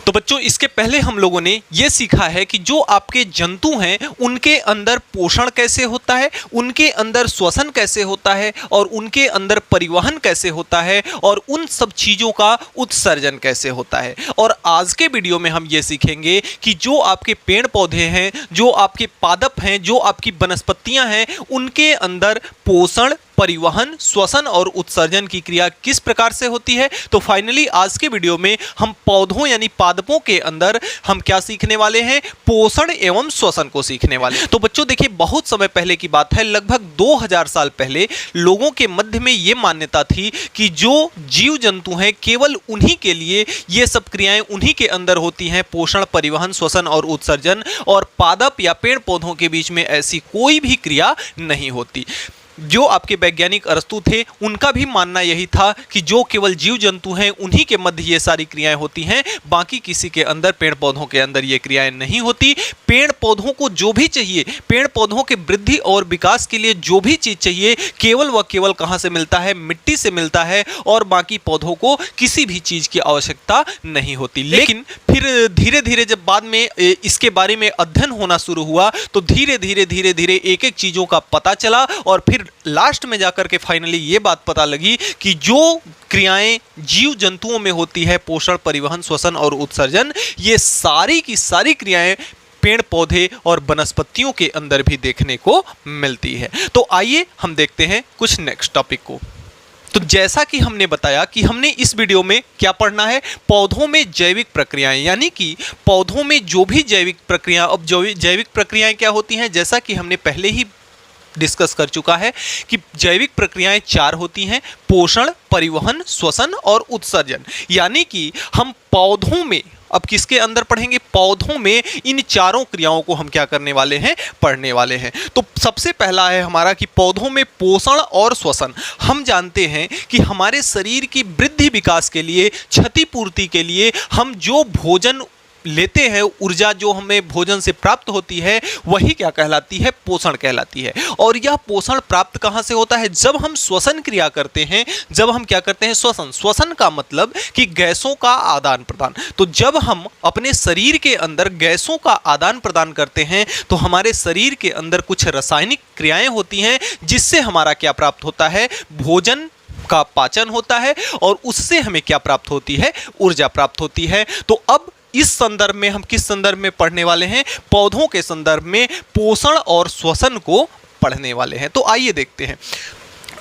तो बच्चों, इसके पहले हम लोगों ने ये सीखा है कि जो आपके जंतु हैं उनके अंदर पोषण कैसे होता है, उनके अंदर श्वसन कैसे होता है और उनके अंदर परिवहन कैसे होता है और उन सब चीज़ों का उत्सर्जन कैसे होता है। और आज के वीडियो में हम ये सीखेंगे कि जो आपके पेड़ पौधे हैं, जो आपके पादप हैं, जो आपकी वनस्पतियां हैं, उनके अंदर पोषण, परिवहन, श्वसन और उत्सर्जन की क्रिया किस प्रकार से होती है। तो फाइनली आज के वीडियो में हम पौधों यानी पादपों के अंदर हम क्या सीखने वाले हैं, पोषण एवं श्वसन को सीखने वाले। तो बच्चों देखिए, बहुत समय पहले की बात है, लगभग 2000 साल पहले लोगों के मध्य में ये मान्यता थी कि जो जीव जंतु हैं केवल उन्हीं के लिए ये सब क्रियाएं उन्हीं के अंदर होती हैं, पोषण, परिवहन, श्वसन और उत्सर्जन, और पादप या पेड़ पौधों के बीच में ऐसी कोई भी क्रिया नहीं होती। जो आपके वैज्ञानिक अरस्तु थे उनका भी मानना यही था कि जो केवल जीव जंतु हैं उन्हीं के मध्य ये सारी क्रियाएं होती हैं, बाकी किसी के अंदर, पेड़ पौधों के अंदर ये क्रियाएं नहीं होती। पेड़ पौधों को जो भी चाहिए, पेड़ पौधों के वृद्धि और विकास के लिए जो भी चीज़ चाहिए, केवल व केवल कहाँ से मिलता है, मिट्टी से मिलता है, और बाकी पौधों को किसी भी चीज़ की आवश्यकता नहीं होती। लेकिन फिर धीरे धीरे जब बाद में इसके बारे में अध्ययन होना शुरू हुआ तो धीरे धीरे एक एक चीज़ों का पता चला, और फिर लास्ट में जाकर के फाइनली ये बात पता लगी कि जो क्रियाएं जीव जंतुओं में होती है, पोषण, परिवहन, श्वसन और उत्सर्जन, ये सारी की सारी क्रियाएं पेड़ पौधे और वनस्पतियों के अंदर भी देखने को मिलती है। तो आइए हम देखते हैं कुछ नेक्स्ट टॉपिक को। तो जैसा कि हमने बताया कि हमने इस वीडियो में क्या पढ़ना है, पौधों में जैविक प्रक्रियाएं, यानी कि पौधों में जो भी जैविक प्रक्रिया, अब जो जैविक प्रक्रियाएं क्या होती हैं, जैसा कि हमने पहले ही डिस्कस कर चुका है कि जैविक प्रक्रियाएं 4 होती हैं, पोषण, परिवहन, श्वसन और उत्सर्जन। यानी कि हम पौधों में, अब किसके अंदर पढ़ेंगे, पौधों में इन चारों क्रियाओं को हम क्या करने वाले हैं, पढ़ने वाले हैं। तो सबसे पहला है हमारा कि पौधों में पोषण और श्वसन। हम जानते हैं कि हमारे शरीर की वृद्धि विकास के लिए, क्षतिपूर्ति के लिए हम जो भोजन लेते हैं, ऊर्जा जो हमें भोजन से प्राप्त होती है, वही क्या कहलाती है, पोषण कहलाती है। और यह पोषण प्राप्त कहाँ से होता है, जब हम श्वसन क्रिया करते हैं, जब हम क्या करते हैं, श्वसन। श्वसन का मतलब कि गैसों का आदान प्रदान। तो जब हम अपने शरीर के अंदर गैसों का आदान प्रदान करते हैं तो हमारे शरीर के अंदर कुछ रासायनिक क्रियाएं होती हैं, जिससे हमारा क्या प्राप्त होता है, भोजन का पाचन होता है, और उससे हमें क्या प्राप्त होती है, ऊर्जा प्राप्त होती है। तो अब इस संदर्भ में हम किस संदर्भ में पढ़ने वाले हैं, पौधों के संदर्भ में पोषण और श्वसन को पढ़ने वाले हैं। तो आइए देखते हैं।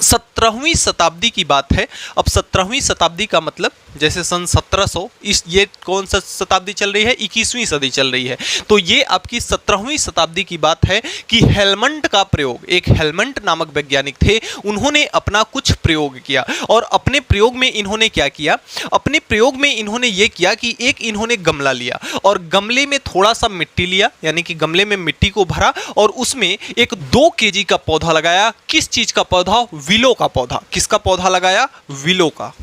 17वीं शताब्दी की बात है। अब 17वीं शताब्दी का मतलब जैसे सन 1700, ये कौन सा शताब्दी चल रही है, 21वीं सदी चल रही है। तो ये आपकी 17वीं शताब्दी की बात है कि हेलमंट का प्रयोग, एक हेलमंट नामक वैज्ञानिक थे, उन्होंने अपना कुछ प्रयोग किया। और अपने प्रयोग में इन्होंने क्या किया, अपने प्रयोग में इन्होंने ये किया कि एक इन्होंने गमला लिया और गमले में थोड़ा सा मिट्टी लिया, यानी कि गमले में मिट्टी को भरा और उसमें एक 2 kg का पौधा लगाया। किस चीज का पौधा, विलो का पौधा। किसका पौधा लगाया, विलो का।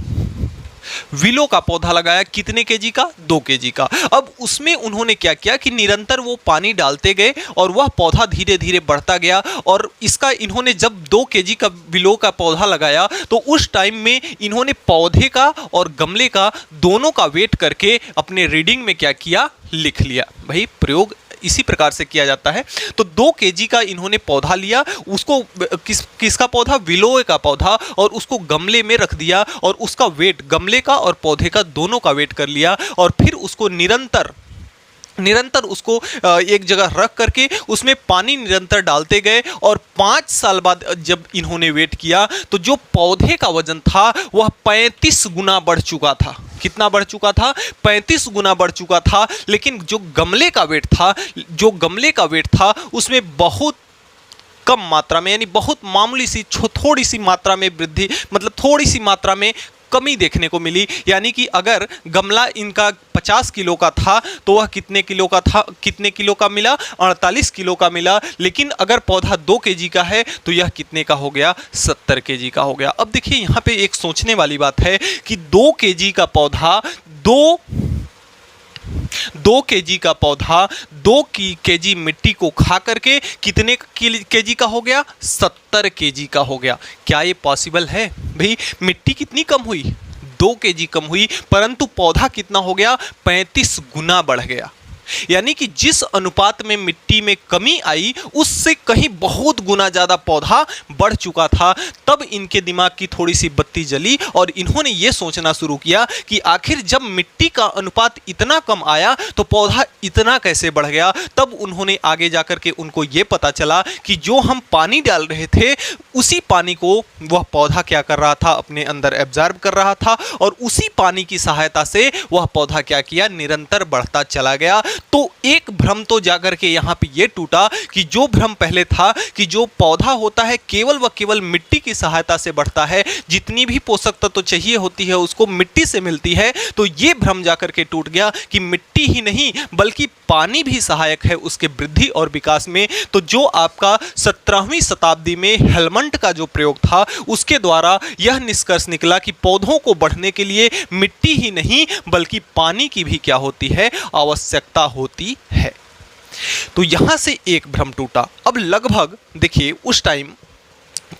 विलो का पौधा लगाया, कितने केजी का, 2 kg का। अब उसमें उन्होंने क्या किया कि निरंतर वो पानी डालते गए और वह पौधा धीरे धीरे बढ़ता गया। और इसका इन्होंने जब 2 kg का विलो का पौधा लगाया तो उस टाइम में इन्होंने पौधे का और गमले का दोनों का वेट करके अपने रीडिंग में क्या किया, लिख लिया। भाई प्रयोग इसी प्रकार से किया जाता है। तो 2 kg का इन्होंने पौधा लिया, उसको किसका पौधा, विलोए का पौधा, और उसको गमले में रख दिया और उसका वेट, गमले का और पौधे का दोनों का वेट कर लिया। और फिर उसको निरंतर उसको एक जगह रख करके उसमें पानी निरंतर डालते गए। और 5 साल बाद जब इन्होंने वेट किया तो जो पौधे का वजन था वह 35 गुना बढ़ चुका था। कितना बढ़ चुका था, 35 गुना बढ़ चुका था। लेकिन जो गमले का वेट था उसमें बहुत कम मात्रा में, यानी बहुत मामूली सी, थोड़ी सी मात्रा में वृद्धि, मतलब थोड़ी सी मात्रा में कमी देखने को मिली। यानी कि अगर गमला इनका 50 किलो का था तो वह कितने किलो का मिला, 48 किलो का मिला। लेकिन अगर पौधा 2 kg का है तो यह कितने का हो गया, 70 kg का हो गया। अब देखिए यहाँ पे एक सोचने वाली बात है कि 2 kg का पौधा 2 kg का पौधा 2 kg मिट्टी को खा करके कितने kg का हो गया, 70 kg का हो गया। क्या ये पॉसिबल है भाई, मिट्टी कितनी कम हुई, 2 केजी कम हुई, परंतु पौधा कितना हो गया? 35 गुना बढ़ गया। यानी कि जिस अनुपात में मिट्टी में कमी आई उससे कहीं बहुत गुना ज्यादा पौधा बढ़ चुका था। तब इनके दिमाग की थोड़ी सी बत्ती जली और इन्होंने ये सोचना शुरू किया कि आखिर जब मिट्टी का अनुपात इतना कम आया तो पौधा इतना कैसे बढ़ गया। तब उन्होंने आगे जाकर के उनको ये पता चला कि जो हम पानी डाल रहे थे उसी पानी को वह पौधा क्या कर रहा था? अपने अंदर एब्जॉर्ब कर रहा था और उसी पानी की सहायता से वह पौधा क्या किया? निरंतर बढ़ता चला गया। तो एक भ्रम तो जाकर के यहाँ पे ये टूटा कि जो भ्रम पहले था कि जो पौधा होता है केवल व केवल मिट्टी की सहायता से बढ़ता है, जितनी भी पोषक तत्व चाहिए होती है उसको मिट्टी से मिलती है, तो ये भ्रम जाकर के टूट गया कि मिट्टी ही नहीं बल्कि पानी भी सहायक है उसके वृद्धि और विकास में। तो जो आपका 17वीं शताब्दी में हेलमंट का जो प्रयोग था उसके द्वारा यह निष्कर्ष निकला कि पौधों को बढ़ने के लिए मिट्टी ही नहीं बल्कि पानी की भी क्या होती है? आवश्यकता होती है। तो यहां से एक भ्रम टूटा। अब लगभग देखिए उस टाइम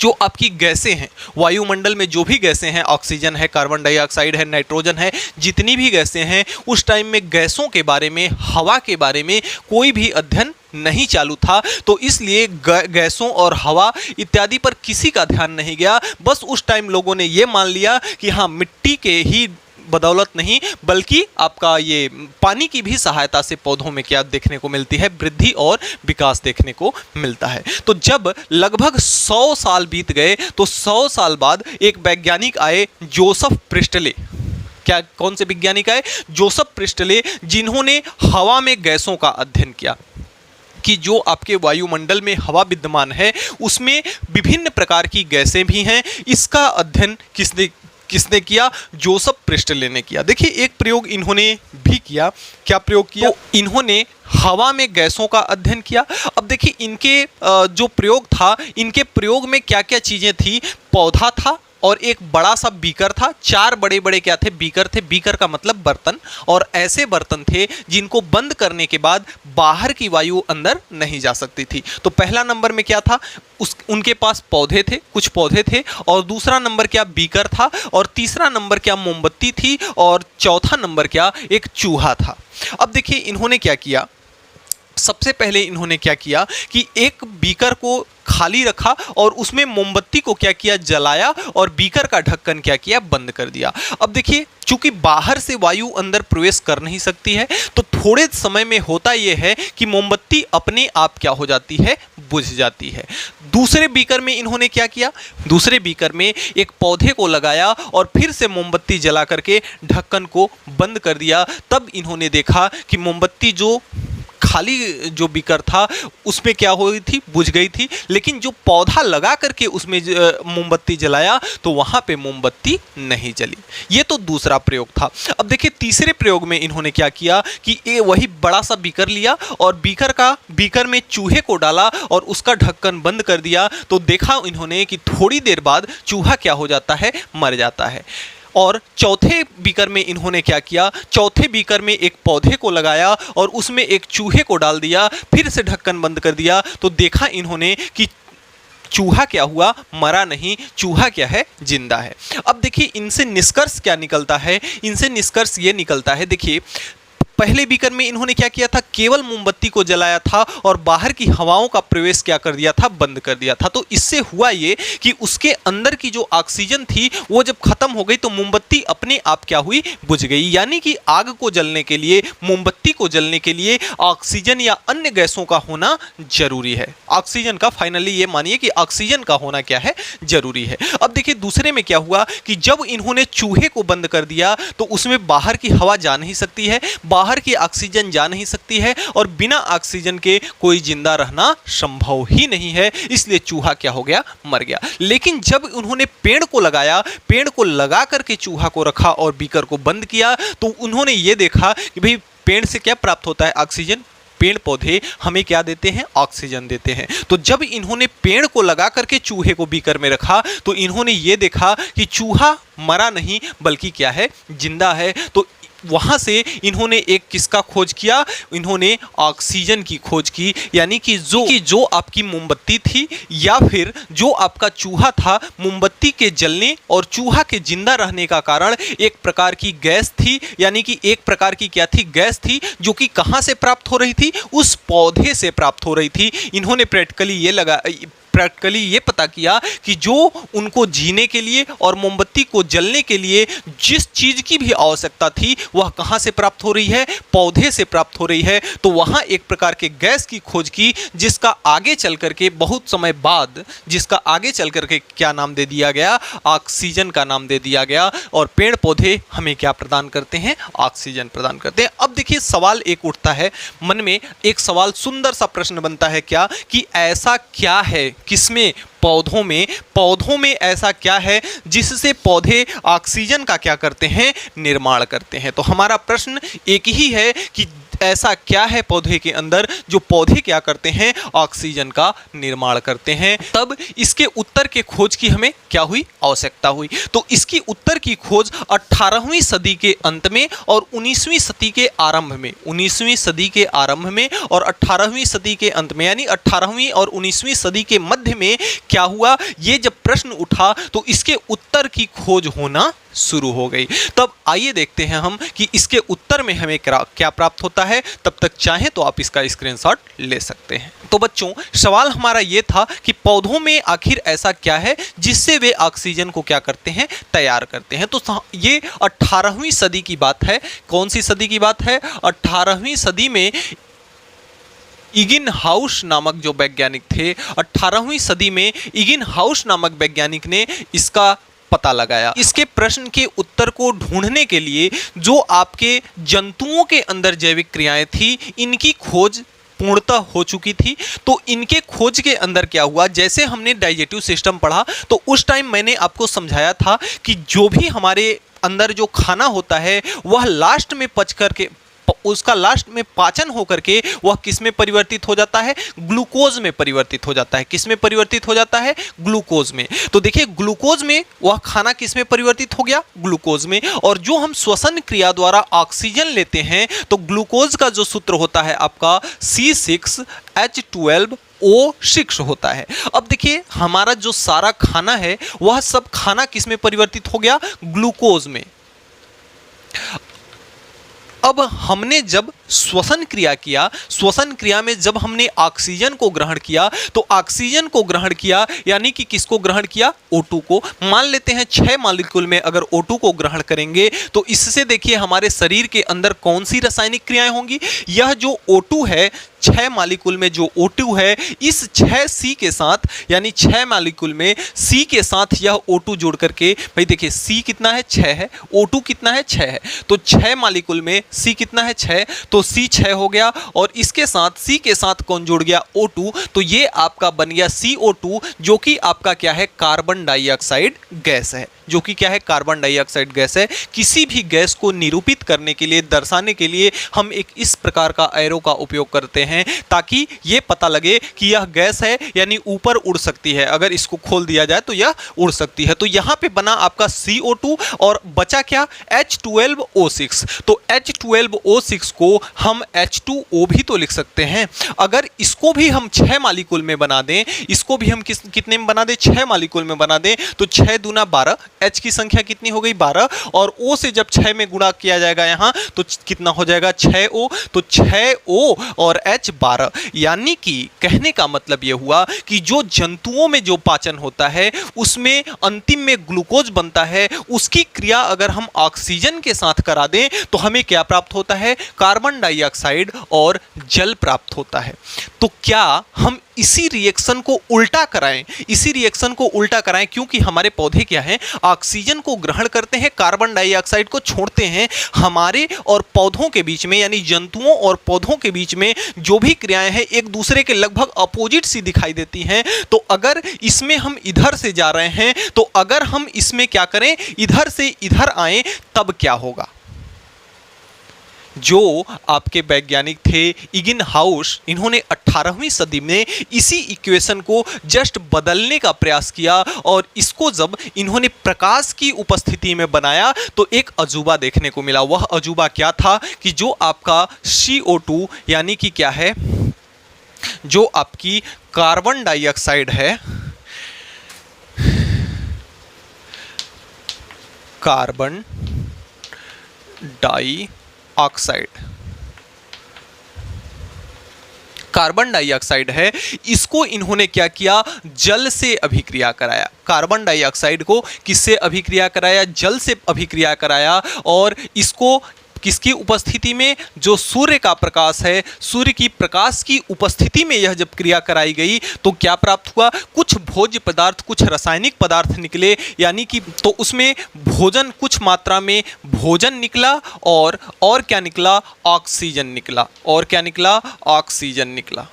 जो आपकी गैसें हैं, वायुमंडल में जो भी गैसें हैं, ऑक्सीजन है, कार्बन डाइऑक्साइड है, नाइट्रोजन है, जितनी भी गैसें हैं, उस टाइम में गैसों के बारे में, हवा के बारे में कोई भी अध्ययन नहीं चालू था। तो इसलिए गैसों और हवा इत्यादि पर किसी का ध्यान नहीं गया। बस उस टाइम लोगों ने ये मान लिया कि हाँ मिट्टी के ही बदौलत नहीं बल्कि आपका ये पानी की भी सहायता से पौधों में क्या देखने को मिलती है? वृद्धि और विकास देखने को मिलता है। तो जब लगभग 100 साल बीत गए तो 100 साल बाद एक वैज्ञानिक आए, जोसेफ प्रिस्टले। क्या कौन से वैज्ञानिक आए? जोसेफ प्रिस्टले, जिन्होंने हवा में गैसों का अध्ययन किया कि जो आपके वायुमंडल में हवा विद्यमान है उसमें विभिन्न प्रकार की गैसें भी हैं। इसका अध्ययन किसने किया? जोसेफ प्रिस्टले ने किया। देखिए एक प्रयोग इन्होंने भी किया। क्या प्रयोग किया? तो इन्होंने हवा में गैसों का अध्ययन किया। अब देखिए इनके जो प्रयोग था, इनके प्रयोग में क्या क्या चीजें थी? पौधा था और एक बड़ा सा बीकर था। 4 बड़े बड़े क्या थे? बीकर थे। बीकर का मतलब बर्तन, और ऐसे बर्तन थे जिनको बंद करने के बाद बाहर की वायु अंदर नहीं जा सकती थी। तो पहला नंबर में क्या था? उनके पास पौधे थे, कुछ पौधे थे, और दूसरा नंबर क्या? बीकर था, और तीसरा नंबर क्या? मोमबत्ती थी, और चौथा नंबर क्या? एक चूहा था। अब देखिए इन्होंने क्या किया। सबसे पहले इन्होंने क्या किया कि एक बीकर को खाली रखा और उसमें मोमबत्ती को क्या किया? जलाया, और बीकर का ढक्कन क्या किया? बंद कर दिया। अब देखिए चूंकि बाहर से वायु अंदर प्रवेश कर नहीं सकती है तो थोड़े समय में होता यह है कि मोमबत्ती अपने आप क्या हो जाती है? बुझ जाती है। दूसरे बीकर में इन्होंने क्या किया? दूसरे बीकर में एक पौधे को लगाया और फिर से मोमबत्ती जला करके ढक्कन को बंद कर दिया। तब इन्होंने देखा कि मोमबत्ती जो खाली जो बीकर था उसमें क्या हो गई थी? बुझ गई थी। लेकिन जो पौधा लगा करके उसमें मोमबत्ती जलाया तो वहां पे मोमबत्ती नहीं जली। ये तो दूसरा प्रयोग था। अब देखिए तीसरे प्रयोग में इन्होंने क्या किया कि ये वही बड़ा सा बीकर लिया और बीकर में चूहे को डाला और उसका ढक्कन बंद कर दिया। तो देखा इन्होंने कि थोड़ी देर बाद चूहा क्या हो जाता है? मर जाता है। और चौथे बीकर में इन्होंने क्या किया? चौथे बीकर में एक पौधे को लगाया और उसमें एक चूहे को डाल दिया, फिर से ढक्कन बंद कर दिया। तो देखा इन्होंने कि चूहा क्या हुआ? मरा नहीं, चूहा क्या है? जिंदा है। अब देखिए इनसे निष्कर्ष क्या निकलता है? इनसे निष्कर्ष ये निकलता है, देखिए पहले बीकर में इन्होंने क्या किया था? केवल मोमबत्ती को जलाया था और बाहर की हवाओं का प्रवेश क्या कर दिया था? बंद कर दिया था। तो इससे हुआ ये कि उसके अंदर की जो ऑक्सीजन थी वो जब खत्म हो गई तो मोमबत्ती अपने आप क्या हुई? बुझ गई। यानी कि आग को जलने के लिए, मोमबत्ती को जलने के लिए ऑक्सीजन या अन्य गैसों का होना जरूरी है। ऑक्सीजन का, फाइनली ये मानिए कि ऑक्सीजन का होना क्या है? जरूरी है। अब देखिए दूसरे में क्या हुआ कि जब इन्होंने चूहे को बंद कर दिया तो उसमें बाहर की हवा जा नहीं सकती है, बाहर की ऑक्सीजन जा नहीं सकती है, और बिना ऑक्सीजन के कोई जिंदा रहना संभव ही नहीं है। इसलिए चूहा क्या हो गया? मर गया। लेकिन जब उन्होंने पेड़ को लगाया, पेड़ को लगा करके चूहा को रखा और बीकर को बंद किया, तो उन्होंने ये देखा कि भाई पेड़ से क्या प्राप्त होता है? ऑक्सीजन। पेड़ पौधे हमें क्या देते हैं? ऑक्सीजन देते हैं। तो जब इन्होंने पेड़ को लगा करके चूहे को बीकर में रखा तो इन्होंने ये देखा कि चूहा मरा नहीं बल्कि क्या है? जिंदा है। तो वहां से इन्होंने एक किसका खोज किया, इन्होंने ऑक्सीजन की खोज की। यानी कि जो आपकी मोमबत्ती थी या फिर जो आपका चूहा था, मोमबत्ती के जलने और चूहा के जिंदा रहने का कारण एक प्रकार की गैस थी, यानी कि एक प्रकार की क्या थी, गैस थी, जो कि कहां से प्राप्त हो रही थी, उस पौधे से प्राप्त हो रही थी। इन्होंने प्रैक्टिकली ये पता किया कि जो उनको जीने के लिए और मोमबत्ती को जलने के लिए जिस चीज की भी आवश्यकता थी वह कहां से प्राप्त हो रही है, पौधे से प्राप्त हो रही है। तो वहां एक प्रकार के गैस की खोज की, जिसका आगे चल करके बहुत समय बाद क्या नाम दे दिया गया, ऑक्सीजन का नाम दे दिया गया। और पेड़ पौधे हमें क्या प्रदान करते हैं, ऑक्सीजन प्रदान करते हैं। अब देखिए सवाल एक उठता है मन में, एक सवाल सुंदर सा प्रश्न बनता है क्या, कि ऐसा क्या है, किसमें, पौधों में ऐसा क्या है जिससे पौधे ऑक्सीजन का क्या करते हैं, निर्माण करते हैं। तो हमारा प्रश्न एक ही है कि ऐसा क्या है पौधे के अंदर जो पौधे क्या करते हैं, ऑक्सीजन का निर्माण करते हैं। तब इसके उत्तर के खोज की हमें क्या हुई, आवश्यकता हुई। तो इसकी उत्तर की खोज 18वीं सदी के अंत में और 19वीं सदी के आरंभ में, 19वीं सदी के आरंभ में और 18वीं सदी के अंत में, यानी 18वीं और 19वीं सदी के मध्य में क्या हुआ, ये जब प्रश्न उठा तो इसके उत्तर की खोज होना शुरू हो गई। तब आइए देखते हैं हम कि इसके उत्तर में हमें क्या प्राप्त होता है। तब तक चाहें तो आप इसका स्क्रीनशॉट ले सकते हैं। तो बच्चों सवाल हमारा ये था कि पौधों में आखिर ऐसा क्या है जिससे वे ऑक्सीजन को क्या करते हैं, तैयार करते हैं। तो ये 18वीं सदी की बात है। कौन सी सदी की बात है, 18वीं सदी में इगिनहाउस नामक जो वैज्ञानिक थे, 18वीं सदी में इगिनहाउस नामक वैज्ञानिक ने इसका पता लगाया। इसके प्रश्न के उत्तर को ढूंढने के लिए जो आपके जंतुओं के अंदर जैविक क्रियाएं थी, इनकी खोज पूर्णतः हो चुकी थी। तो इनके खोज के अंदर क्या हुआ, जैसे हमने डाइजेटिव सिस्टम पढ़ा तो उस टाइम मैंने आपको समझाया था कि जो भी हमारे अंदर जो खाना होता है वह लास्ट में पच करके, उसका लास्ट में पाचन होकर के वह किस में परिवर्तित हो जाता है, ग्लूकोज में परिवर्तित हो जाता है। किस में परिवर्तित हो जाता है, ग्लूकोज में। तो देखिए ग्लूकोज में वह खाना किस में परिवर्तित हो गया, ग्लूकोज में। और जो हम श्वसन क्रिया द्वारा ऑक्सीजन लेते हैं तो ग्लूकोज का जो सूत्र होता है आपका C6H12O6 होता है। अब देखिए हमारा जो सारा खाना है वह सब खाना किस में परिवर्तित हो गया, ग्लूकोज में। अब हमने जब श्वसन क्रिया किया, श्वसन क्रिया में जब हमने ऑक्सीजन को ग्रहण किया तो ऑक्सीजन को ग्रहण किया यानी कि किसको ग्रहण किया, O2 को। मान लेते हैं 6 मॉलिक्यूल में अगर O2 को ग्रहण करेंगे तो इससे देखिए हमारे शरीर के अंदर कौन सी रासायनिक क्रियाएं होंगी। यह जो O2 है, 6 मॉलिक्यूल में जो O2 है, इस 6C के साथ, यानी 6 मॉलिक्यूल में C के साथ यह O2 जोड़ करके, भाई देखिए C कितना है, 6 है, O2 कितना है, 6 है। तो 6 मॉलिक्यूल में C कितना है, 6, तो C 6 हो गया और इसके साथ C के साथ कौन जुड़ गया, O2। तो ये आपका बन गया CO2, जो कि आपका क्या है, कार्बन डाइऑक्साइड गैस है, जो कि क्या है, कार्बन डाइऑक्साइड गैस है। किसी भी गैस को निरूपित करने के लिए, दर्शाने के लिए हम एक इस प्रकार का एरो का उपयोग करते हैं ताकि ये पता लगे कि यह गैस है, यानी ऊपर उड़ सकती है। अगर इसको खोल दिया जाए तो यह उड़ सकती है। तो यहाँ पे बना आपका CO2 और बचा क्या, H12O6। तो H12O6 को हम H2O भी तो लिख सकते हैं। अगर इसको भी हम 6 मॉलिक्यूल में बना दें, इसको भी हम कितने में बना दें, 6 मॉलिक्यूल में बना दें, तो 6 दूना 12, H की संख्या कितनी हो गई, 12, और O से जब 6 में गुणा किया जाएगा यहाँ तो कितना हो जाएगा, 6O। तो 6O और H 12। यानी कि कहने का मतलब यह हुआ कि जो जंतुओं में जो पाचन होता है उसमें अंतिम में ग्लूकोज बनता है, उसकी क्रिया अगर हम ऑक्सीजन के साथ करा दें तो हमें क्या प्राप्त होता है, कार्बन डाइऑक्साइड और जल प्राप्त होता है। तो क्या हम इसी रिएक्शन को उल्टा कराएं, इसी रिएक्शन को उल्टा कराएं, क्योंकि हमारे पौधे क्या हैं, ऑक्सीजन को ग्रहण करते हैं, कार्बन डाइऑक्साइड को छोड़ते हैं। हमारे और पौधों के बीच में, यानी जंतुओं और पौधों के बीच में जो भी क्रियाएं हैं एक दूसरे के लगभग अपोजिट सी दिखाई देती हैं। तो अगर इसमें हम इधर से जा रहे हैं तो अगर हम इसमें क्या करें, इधर से इधर आए, तब क्या होगा, जो आपके वैज्ञानिक थे इगिन हाउस, इन्होंने 18वीं सदी में इसी इक्वेशन को जस्ट बदलने का प्रयास किया और इसको जब इन्होंने प्रकाश की उपस्थिति में बनाया तो एक अजूबा देखने को मिला। वह अजूबा क्या था कि जो आपका CO2 यानी कि क्या है, जो आपकी कार्बन डाइऑक्साइड है, कार्बन डाइऑक्साइड है, इसको इन्होंने क्या किया, जल से अभिक्रिया कराया। कार्बन डाइऑक्साइड को किससे अभिक्रिया कराया, जल से अभिक्रिया कराया। और इसको किसकी उपस्थिति में, जो सूर्य का प्रकाश है, सूर्य की प्रकाश की उपस्थिति में यह जब क्रिया कराई गई तो क्या प्राप्त हुआ, कुछ भोज्य पदार्थ, कुछ रासायनिक पदार्थ निकले, यानी कि तो उसमें भोजन, कुछ मात्रा में भोजन निकला और क्या निकला, ऑक्सीजन निकला। और क्या निकला, ऑक्सीजन निकला।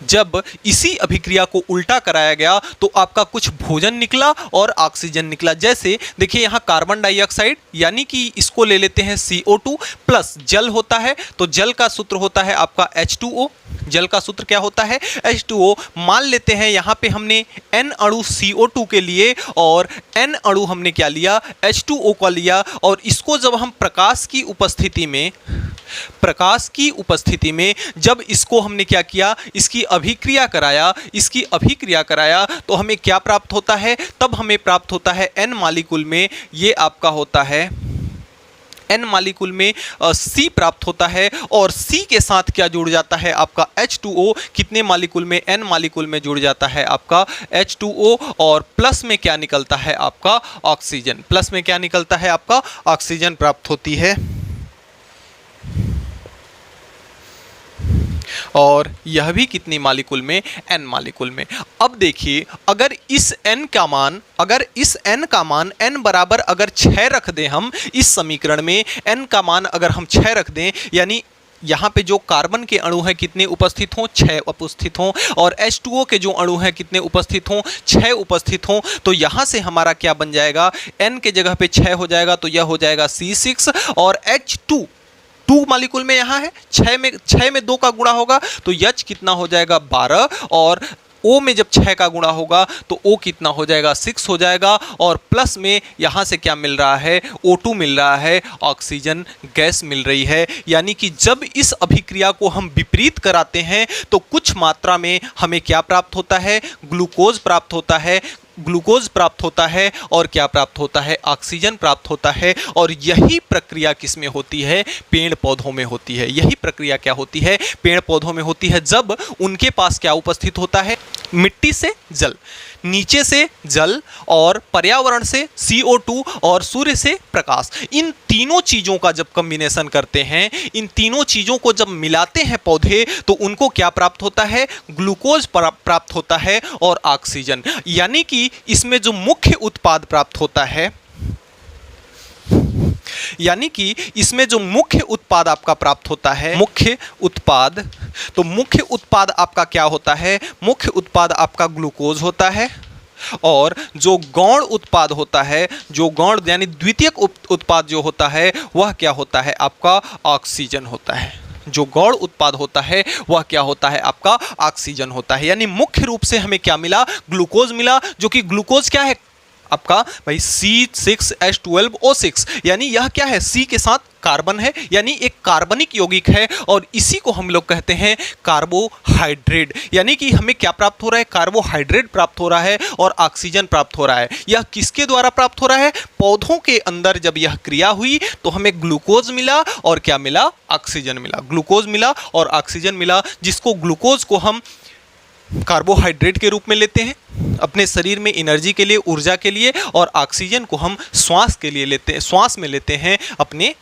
जब इसी अभिक्रिया को उल्टा कराया गया तो आपका कुछ भोजन निकला और ऑक्सीजन निकला। जैसे देखिए यहाँ कार्बन डाइऑक्साइड यानी कि इसको ले लेते हैं CO2 प्लस जल होता है, तो जल का सूत्र होता है आपका H2O। जल का सूत्र क्या होता है, H2O। मान लेते हैं यहाँ पे हमने N अणु CO2 के लिए और N अणु हमने क्या लिया, H2O का लिया। और इसको जब हम प्रकाश की उपस्थिति में जब इसको हमने क्या किया, इसकी अभिक्रिया कराया तो हमें क्या प्राप्त होता है, तब हमें प्राप्त होता है N मालिक्यूल में, ये आपका होता है N मालिक्यूल में C प्राप्त होता है। और C के साथ क्या जुड़ जाता है आपका H2O, कितने मालिक्यूल में, N मालिक्यूल में जुड़ जाता है आपका H2O। और प्लस में क्या निकलता है आपका ऑक्सीजन, प्लस में क्या निकलता है आपका ऑक्सीजन प्राप्त होती है। और यह भी कितनी मालिक्यूल में, N मालिक्यूल में। अब देखिए अगर इस N का मान N बराबर अगर 6 रख दें हम इस समीकरण में, N का मान अगर हम 6 रख दें, यानी यहाँ पे जो कार्बन के अणु हैं कितने उपस्थित हों, 6 उपस्थित हों। और H2O के जो अणु हैं कितने उपस्थित हों, 6 उपस्थित हों। तो यहाँ से हमारा क्या बन जाएगा, N के जगह पे 6 हो जाएगा तो यह हो जाएगा C6। और H2 मालिक्यूल में यहाँ है, 6 में 2 का गुणा होगा तो H कितना हो जाएगा 12। और O में जब 6 का गुणा होगा तो O कितना हो जाएगा 6 हो जाएगा। और प्लस में यहाँ से क्या मिल रहा है, O2 मिल रहा है, ऑक्सीजन गैस मिल रही है। यानी कि जब इस अभिक्रिया को हम विपरीत कराते हैं तो कुछ मात्रा में हमें क्या प्राप्त होता है, ग्लूकोज प्राप्त होता है और क्या प्राप्त होता है, ऑक्सीजन प्राप्त होता है। और यही प्रक्रिया किसमें होती है, पेड़ पौधों में होती है। यही प्रक्रिया क्या होती है, पेड़ पौधों में होती है। जब उनके पास क्या उपस्थित होता है, मिट्टी से जल, नीचे से जल और पर्यावरण से CO2 और सूर्य से प्रकाश। इन तीनों चीजों का जब कॉम्बिनेशन करते हैं, इन तीनों चीजों को जब मिलाते हैं पौधे, तो उनको क्या प्राप्त होता है, ग्लूकोज प्राप्त होता है और ऑक्सीजन। यानी कि इसमें जो मुख्य उत्पाद प्राप्त होता है, यानी कि इसमें जो मुख्य उत्पाद आपका प्राप्त होता है, मुख्य उत्पाद, तो मुख्य उत्पाद आपका क्या होता है, मुख्य उत्पाद आपका ग्लूकोज होता है। और जो गौण उत्पाद होता है, जो गौण यानी द्वितीयक उत्पाद जो होता है वह क्या होता है आपका ऑक्सीजन होता है। जो गौण उत्पाद होता है वह क्या होता है आपका ऑक्सीजन होता है। यानी मुख्य रूप से हमें क्या मिला, ग्लूकोज मिला, जो कि ग्लूकोज क्या है आपका भाई C6H12O6। यानी यह क्या है, C के साथ कार्बन है, यानी एक कार्बनिक यौगिक है। और इसी को हम लोग कहते हैं कार्बोहाइड्रेट। यानी कि हमें क्या प्राप्त हो रहा है, कार्बोहाइड्रेट प्राप्त हो रहा है और ऑक्सीजन प्राप्त हो रहा है। यह किसके द्वारा प्राप्त हो रहा है, पौधों के अंदर जब यह क्रिया हुई तो हमें ग्लूकोज मिला और क्या मिला, ऑक्सीजन मिला। ग्लूकोज मिला और ऑक्सीजन मिला, जिसको ग्लूकोज को हम कार्बोहाइड्रेट के रूप में लेते हैं अपने शरीर में एनर्जी के लिए, ऊर्जा के लिए। और ऑक्सीजन को हम श्वास के लिए लेते हैं, श्वास में लेते हैं अपने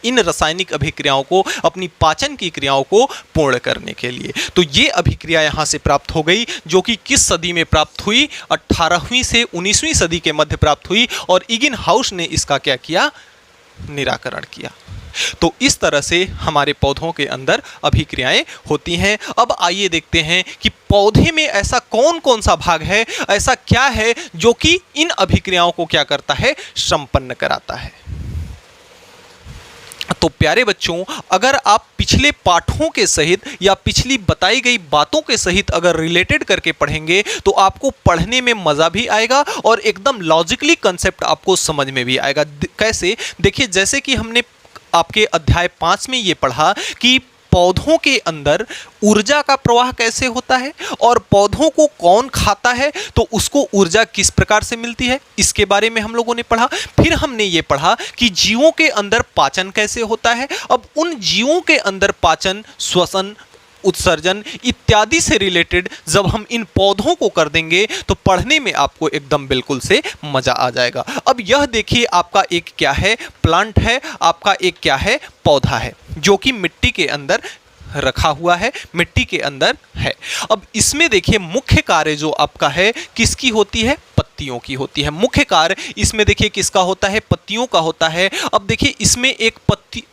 इन रासायनिक अभिक्रियाओं को, अपनी पाचन की क्रियाओं को पूर्ण करने के लिए। तो ये अभिक्रिया यहाँ से प्राप्त हो गई, जो कि किस सदी में प्राप्त हुई, 18वीं से 19वीं सदी के मध्य प्राप्त हुई। और इगिन हाउस ने इसका क्या किया, निराकरण किया। तो इस तरह से हमारे पौधों के अंदर अभिक्रियाएं होती हैं। अब आइए देखते हैं कि पौधे में ऐसा कौन कौन सा भाग है, ऐसा क्या है जो कि इन अभिक्रियाओं को क्या करता है, संपन्न कराता है। तो प्यारे बच्चों, अगर आप पिछले पाठों के सहित या पिछली बताई गई बातों के सहित अगर रिलेटेड करके पढ़ेंगे तो आपको पढ़ने में मज़ा भी आएगा और एकदम लॉजिकली कंसेप्ट आपको समझ में भी आएगा। कैसे? देखिए, जैसे कि हमने आपके अध्याय 5 में ये पढ़ा कि पौधों के अंदर ऊर्जा का प्रवाह कैसे होता है और पौधों को कौन खाता है तो उसको ऊर्जा किस प्रकार से मिलती है, इसके बारे में हम लोगों ने पढ़ा। फिर हमने ये पढ़ा कि जीवों के अंदर पाचन कैसे होता है। अब उन जीवों के अंदर पाचन, श्वसन, उत्सर्जन इत्यादि से रिलेटेड जब हम इन पौधों को कर देंगे तो पढ़ने में आपको एकदम बिल्कुल से मजा आ जाएगा। अब यह देखिए, आपका एक क्या है, प्लांट है, आपका एक क्या है, पौधा है, जो कि मिट्टी के अंदर रखा हुआ है, मिट्टी के अंदर है। अब इसमें देखिए, मुख्य कार्य जो आपका है किसकी होती है? पत्तियों की होती है। मुख्य कार्य इसमें देखिए किसका होता है? पत्तियों का होता है। अब देखिए, इसमें एक पत्ती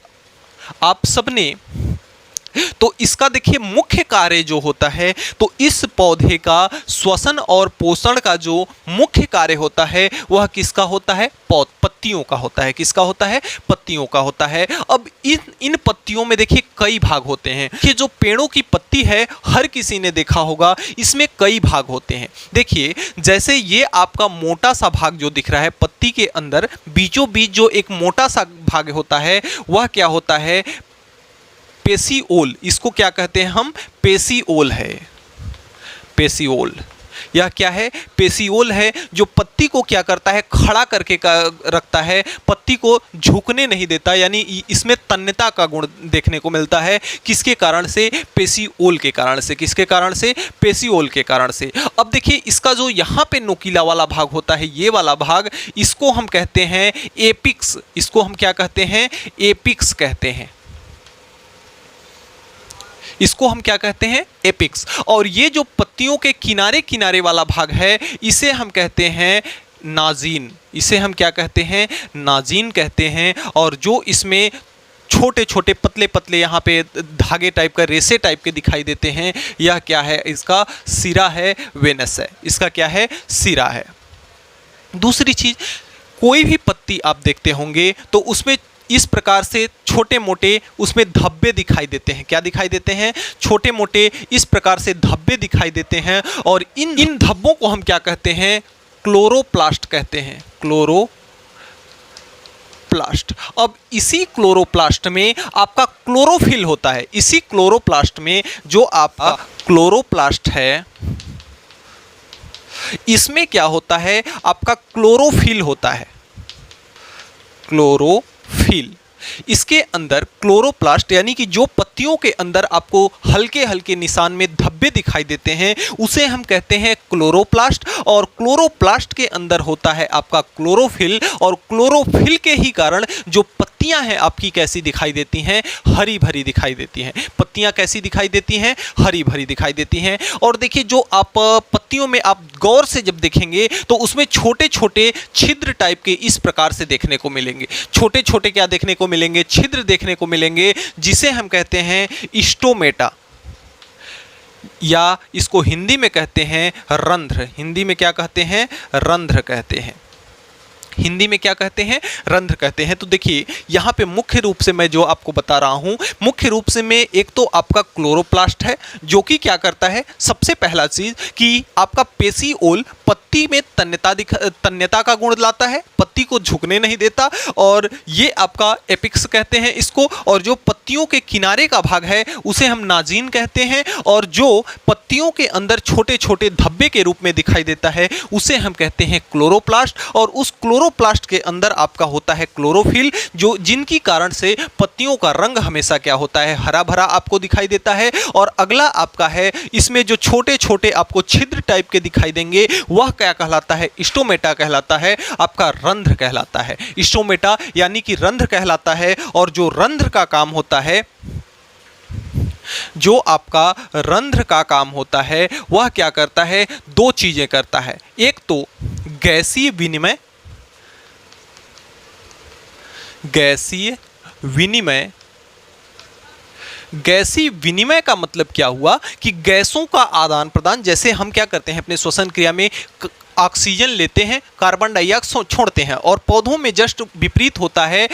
आप सबने, तो इसका देखिए मुख्य कार्य जो होता है, तो इस पौधे का श्वसन और पोषण का जो मुख्य कार्य होता है वह किसका होता है? पत्तियों का होता है। किसका होता है? पत्तियों का होता है। अब इन पत्तियों में देखिए कई भाग होते हैं कि जो पेड़ों की पत्ती है हर किसी ने देखा होगा, इसमें कई भाग होते हैं। देखिए, जैसे ये आपका मोटा सा भाग जो दिख रहा है पत्ती के अंदर, बीचों बीच जो एक मोटा सा भाग होता है वह क्या होता है? पेसियोल। इसको क्या कहते हैं हम? पेसियोल है। पेसियोल, यह क्या है? पेसियोल है, जो पत्ती को क्या करता है? खड़ा करके रखता है, पत्ती को झुकने नहीं देता, यानी इसमें तन्यता का गुण देखने को मिलता है। किसके कारण से? पेसियोल के कारण से। किसके कारण से? पेसियोल के कारण से। अब देखिए, इसका जो यहाँ पे नोकीला वाला भाग होता है, ये वाला भाग, इसको हम कहते हैं एपिक्स। इसको हम क्या कहते हैं? एपिक्स कहते हैं। इसको हम क्या कहते हैं? एपिक्स। और ये जो पत्तियों के किनारे किनारे वाला भाग है इसे हम कहते हैं नाजीन। इसे हम क्या कहते हैं? नाजीन कहते हैं। और जो इसमें छोटे छोटे पतले पतले यहाँ पे धागे टाइप का, रेसे टाइप के दिखाई देते हैं, यह क्या है? इसका सिरा है, वेनस है। इसका क्या है? सिरा है। दूसरी चीज, कोई भी पत्ती आप देखते होंगे तो उसमें इस प्रकार से छोटे मोटे उसमें धब्बे दिखाई देते हैं। क्या दिखाई देते हैं? छोटे मोटे इस प्रकार से धब्बे दिखाई देते हैं। और इन धब्बों को हम क्या कहते हैं? क्लोरोप्लास्ट कहते हैं। क्लोरोप्लास्ट। अब इसी क्लोरोप्लास्ट में आपका क्लोरोफिल होता है। इसी क्लोरोप्लास्ट में जो आपका क्लोरोप्लास्ट है, इसमें क्या होता है? आपका क्लोरोफिल होता है। क्लोरोफिल। इसके अंदर क्लोरोप्लास्ट, यानी कि जो पत्तियों के अंदर आपको हल्के हल्के निशान में धब्बे दिखाई देते हैं उसे हम कहते हैं क्लोरोप्लास्ट। और क्लोरोप्लास्ट के अंदर होता है आपका क्लोरोफिल। और क्लोरोफिल के ही कारण जो पत्तियां हैं आपकी कैसी दिखाई देती हैं? हरी भरी दिखाई देती हैं। पत्तियां कैसी दिखाई देती हैं? हरी भरी दिखाई देती हैं। और देखिए, जो आप पत्तियों में आप गौर से जब देखेंगे तो उसमें छोटे छोटे छिद्र टाइप के इस प्रकार से देखने को मिलेंगे। छोटे छोटे क्या देखने को मिलेंगे? छिद्र देखने को मिलेंगे, जिसे हम कहते हैं स्टोमेटा, या इसको हिंदी में कहते हैं रंध्र। हिंदी में क्या कहते हैं? रंध्र कहते हैं। हिंदी में क्या कहते हैं? रंध्र कहते हैं। तो देखिए, यहाँ पे मुख्य रूप से मैं जो आपको बता रहा हूँ, मुख्य रूप से में एक तो आपका क्लोरोप्लास्ट है जो कि क्या करता है? सबसे पहला चीज कि आपका पेसियोल पत्ती में तन्यता का गुण लाता है, पत्ती को झुकने नहीं देता। और ये आपका एपिक्स कहते हैं इसको। और जो पत्तियों के किनारे का भाग है उसे हम नाजीन कहते हैं। और जो पत्तियों के अंदर छोटे छोटे धब्बे के रूप में दिखाई देता है उसे हम कहते हैं क्लोरोप्लास्ट। और उस क्लोरोप्लास्ट के अंदर आपका होता है क्लोरोफिल, जो जिनकी कारण से पत्तियों का रंग हमेशा क्या होता है? हरा भरा आपको दिखाई देता है। और अगला आपका है, इसमें जो छोटे छोटे आपको छिद्र टाइप के दिखाई देंगे वह क्या कहलाता है? स्टोमेटा कहलाता है। आपका रंध्र कहलाता है। स्टोमेटा यानी कि रंध्र कहलाता है। और जो रंध्र का काम होता है, जो आपका रंध्र का काम होता है वह क्या करता है? दो चीजें करता है। एक तो गैसीय विनिमय। गैसीय विनिमय। गैसीय विनिमय का मतलब क्या हुआ? कि गैसों का आदान प्रदान। जैसे हम क्या करते हैं अपने श्वसन क्रिया में, ऑक्सीजन लेते हैं, कार्बन डाइऑक्साइड छोड़ते हैं। और पौधों में जस्ट विपरीत होता है,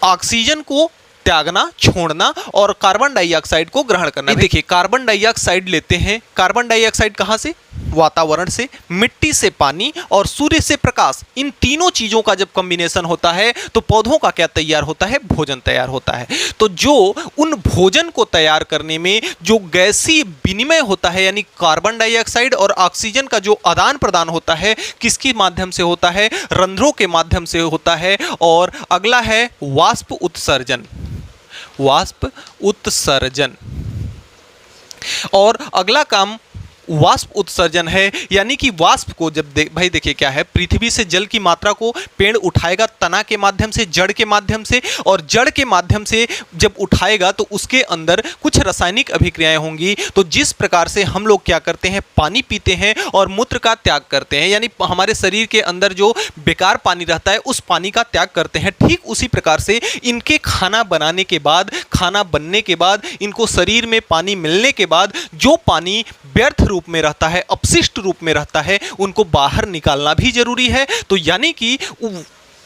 ऑक्सीजन को त्यागना, छोड़ना और कार्बन डाइऑक्साइड को ग्रहण करना। देखिए कार्बन डाइऑक्साइड लेते हैं, कार्बन डाइऑक्साइड कहाँ से? वातावरण से, मिट्टी से पानी और सूर्य से प्रकाश। इन तीनों चीजों का जब कॉम्बिनेशन होता है तो पौधों का क्या तैयार होता है? भोजन तैयार होता है। तो जो उन भोजन को तैयार करने में जो गैसीय विनिमय होता है, यानी कार्बन डाइऑक्साइड और ऑक्सीजन का जो आदान प्रदान होता है, किसके माध्यम से होता है? रंध्रों के माध्यम से होता है। और अगला है वाष्प उत्सर्जन, वाष्प उत्सर्जन। और अगला काम वाष्प उत्सर्जन है, यानी कि वाष्प को जब भाई देखिए क्या है, पृथ्वी से जल की मात्रा को पेड़ उठाएगा तना के माध्यम से, जड़ के माध्यम से, और जड़ के माध्यम से जब उठाएगा तो उसके अंदर कुछ रासायनिक अभिक्रियाएं होंगी। तो जिस प्रकार से हम लोग क्या करते हैं, पानी पीते हैं और मूत्र का त्याग करते हैं, यानी हमारे शरीर के अंदर जो बेकार पानी रहता है उस पानी का त्याग करते हैं, ठीक उसी प्रकार से इनके खाना बनाने के बाद, खाना बनने के बाद, इनको शरीर में पानी मिलने के बाद जो पानी व्यर्थ रूप में रहता है, अपशिष्ट रूप में रहता है, उनको बाहर निकालना भी जरूरी है। तो यानी कि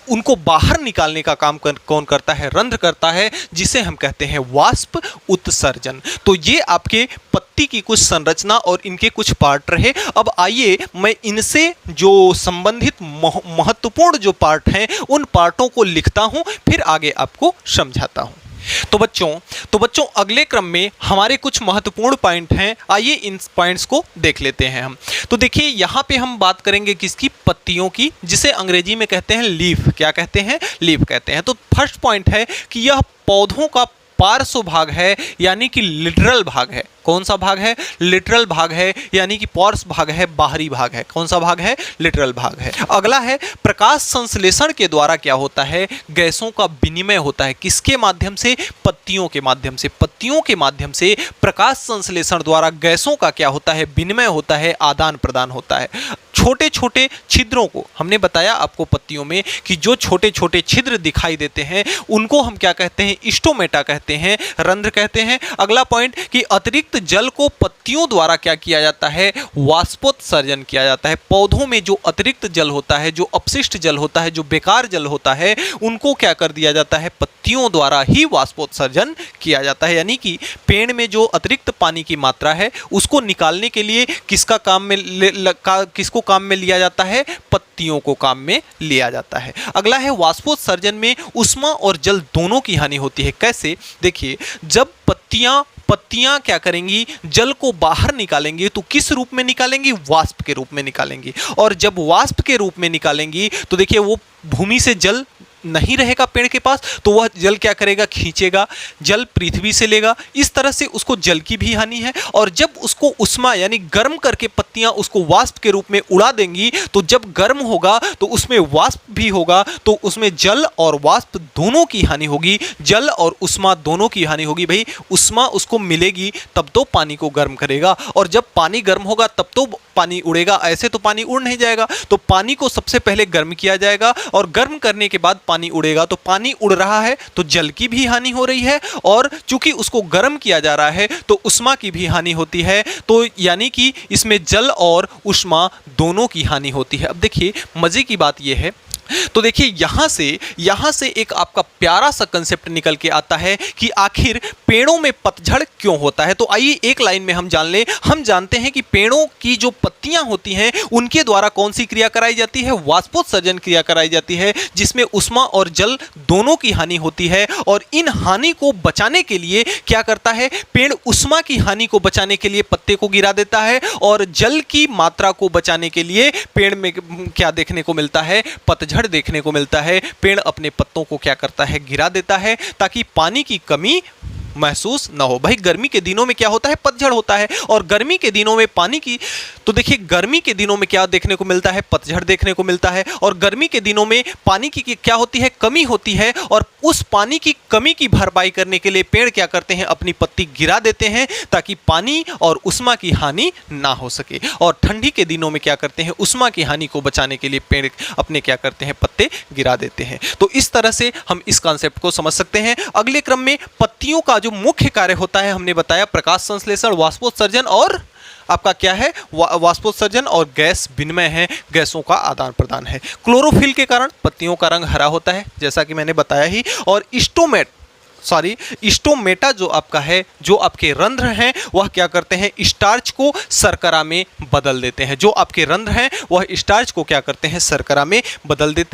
उनको बाहर निकालने का काम कौन करता है? रंध्र करता है, जिसे हम कहते हैं वाष्प उत्सर्जन। तो ये आपके पत्ती की कुछ संरचना और इनके कुछ पार्ट रहे। अब आइए मैं इनसे जो संबंधित महत्वपूर्ण जो पार्ट हैं उन पार्टों को लिखता हूं, फिर आगे आपको समझाता हूं। तो बच्चों अगले क्रम में हमारे कुछ महत्वपूर्ण पॉइंट हैं, आइए इन पॉइंट्स को देख लेते हैं हम। तो देखिए यहाँ पे हम बात करेंगे किसकी? पत्तियों की, जिसे अंग्रेजी में कहते हैं लीफ। क्या कहते हैं? लीफ कहते हैं। तो फर्स्ट पॉइंट है कि यह पौधों का पार्श्व भाग है, यानी कि लिटरल भाग है। कौन सा भाग है? लिटरल भाग है, यानी कि पार्श्व भाग है, बाहरी भाग है। कौन सा भाग है? लिटरल भाग है। अगला है प्रकाश संश्लेषण के द्वारा क्या होता है? गैसों का विनिमय होता है। किसके माध्यम से? पत्तियों के माध्यम से। पत्तियों के माध्यम से प्रकाश संश्लेषण द्वारा गैसों का क्या होता है? विनिमय होता है, आदान प्रदान होता है। छोटे छोटे छिद्रों को हमने बताया आपको पत्तियों में कि जो छोटे छोटे छिद्र दिखाई देते हैं उनको हम क्या कहते हैं? स्टोमेटा कहते हैं, रंध्र कहते हैं। अगला पॉइंट कि अतिरिक्त जल को पत्तियों द्वारा क्या किया जाता है? वाष्पोत्सर्जन किया जाता है। पौधों में जो अतिरिक्त जल होता है, जो अपशिष्ट जल होता है, जो बेकार जल होता है, उनको क्या कर दिया जाता है? पत्तियों द्वारा ही वाष्पोत्सर्जन किया जाता है। यानी कि पेड़ में जो अतिरिक्त पानी की मात्रा है उसको निकालने के लिए किसको काम में लिया जाता है? पत्तियों को काम में लिया जाता है। अगला है वाष्पोत्सर्जन में ऊष्मा और जल दोनों की हानि होती है। कैसे? देखिए, जब पत्तियां क्या करेंगी? जल को बाहर निकालेंगी तो किस रूप में निकालेंगी? वाष्प के रूप में निकालेंगी। और जब वाष्प के रूप में निकालेंगी तो देखिए वो भूमि से जल नहीं रहेगा पेड़ के पास, तो वह जल क्या करेगा? खींचेगा, जल पृथ्वी से लेगा। इस तरह से उसको जल की भी हानि है। और जब उसको उष्मा यानी गर्म करके पत्तियां उसको वाष्प के रूप में उड़ा देंगी, तो जब गर्म होगा तो उसमें वाष्प भी होगा, तो उसमें जल और वाष्प दोनों की हानि होगी, जल और उष्मा दोनों की हानि होगी। भाई उष्मा उसको मिलेगी तब तो पानी को गर्म करेगा, और जब पानी गर्म होगा तब तो पानी उड़ेगा, ऐसे तो पानी उड़ नहीं जाएगा। तो पानी को सबसे पहले गर्म किया जाएगा और गर्म करने के बाद पानी उड़ेगा। तो पानी उड़ रहा है तो जल की भी हानि हो रही है, और चूंकि उसको गर्म किया जा रहा है तो उष्मा की भी हानि होती है। तो यानी कि इसमें जल और उष्मा दोनों की हानि होती है। अब देखिए मजे की बात यह है, तो देखिए यहाँ से एक आपका प्यारा सा कंसेप्ट निकल के आता है कि आखिर पेड़ों में पतझड़ क्यों होता है। तो आइए एक लाइन में हम जान लें। हम जानते हैं कि पेड़ों की जो पत्तियां होती हैं उनके द्वारा कौन सी क्रिया कराई जाती है? वाष्पोत्सर्जन क्रिया कराई जाती है, जिसमें उष्मा और जल दोनों की हानि होती है। और इन हानि को बचाने के लिए क्या करता है? पेड़ उष्मा की हानि को बचाने के लिए पत्ते को गिरा देता है, और जल की मात्रा को बचाने के लिए पेड़ में क्या देखने को मिलता है? पतझड़ देखने को मिलता है। पेड़ अपने पत्तों को क्या करता है? गिरा देता है, ताकि पानी की कमी महसूस ना हो। भाई गर्मी के दिनों में क्या होता है? पतझड़ होता है। और गर्मी के दिनों में पानी की, तो देखिए गर्मी के दिनों में क्या देखने को मिलता है? पतझड़ देखने को मिलता है। और गर्मी के दिनों में पानी की क्या होती है? कमी होती है। और उस पानी की कमी की भरपाई करने के लिए पेड़ क्या करते हैं? अपनी पत्ती गिरा देते हैं, ताकि पानी और उष्मा की हानि ना हो सके। और ठंडी के दिनों में क्या करते हैं? उष्मा की हानि को बचाने के लिए पेड़ अपने क्या करते हैं? पत्ते गिरा देते हैं। तो इस तरह से हम इस कॉन्सेप्ट को समझ सकते हैं। अगले क्रम में पत्तियों का जो मुख्य कार्य होता है हमने बताया प्रकाश संश्लेषण, वाष्पोत्सर्जन और आपका क्या है? वाष्पोत्सर्जन और गैस विनिमय है, गैसों का आदान प्रदान है। क्लोरोफिल के कारण पत्तियों का रंग हरा होता है, जैसा कि मैंने बताया ही। और सॉरी स्टोमेटा जो आपका है, जो आपके रंध्र हैं, वह क्या करते हैं, स्टार्च को शर्करा में बदल देते हैं। जो आपके रंध्र हैं वह स्टार्च को क्या करते हैं, शर्करा में बदल देते हैं।